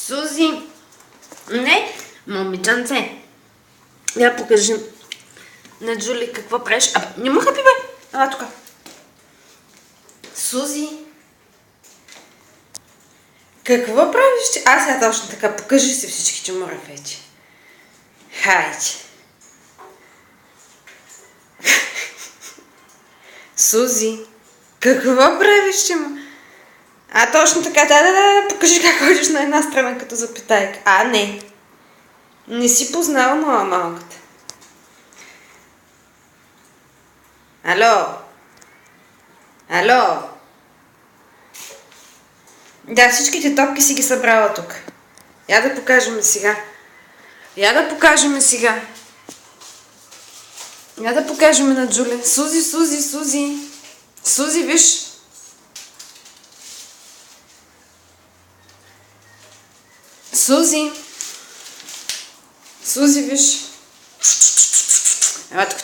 Сузи! Не, момиченце. Я покажи на Джули какво правиш. Абе, не му хапи, бе! Ела тук. Сузи! Какво правиш? Аз сега точно така. Покажи си всички, че мора вече. Хайде. Сузи! Какво правиш, че му? А, точно така, да, покажи как ходиш на една страна като запитайка. А, не. Не си познала моя малката. Алло? Алло? Да, всичките топки си ги събрала тук. Я да покажем сега. Я да покажем на Джули. Сузи, Сузи, Сузи. Сузи, виж. Сузи. Сузи, виж. Ела тук.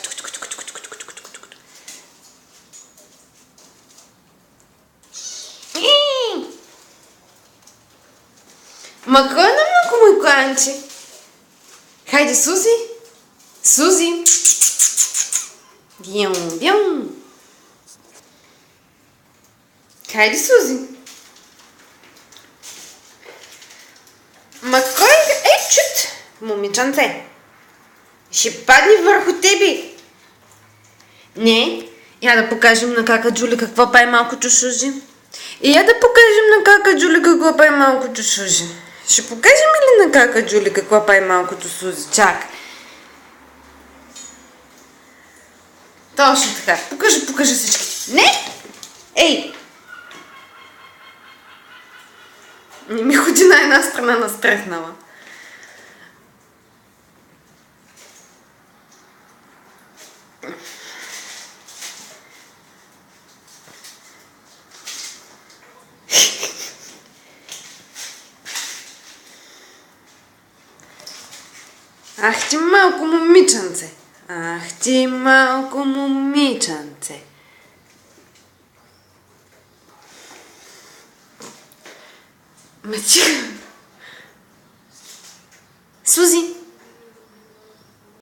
Ма кой на малко мой кланче? Хайде, Сузи. Сузи. Бям. Хайде, Сузи. Ма кой? Чут! Момиченце. Ще падне върху тебе. Не. Я да покажем на кака Джули какво прави малкото Сузи. И я да покажем на кака Джули какво прави малкото Сузи. Ще покажем ли на кака Джули какво прави малкото Сузи? Чак. Точно така. Покажи всички. Не! Ей! Не ми ходи на една страна настрехнала. Ах ти малко момиченце. Мачи. Сузи.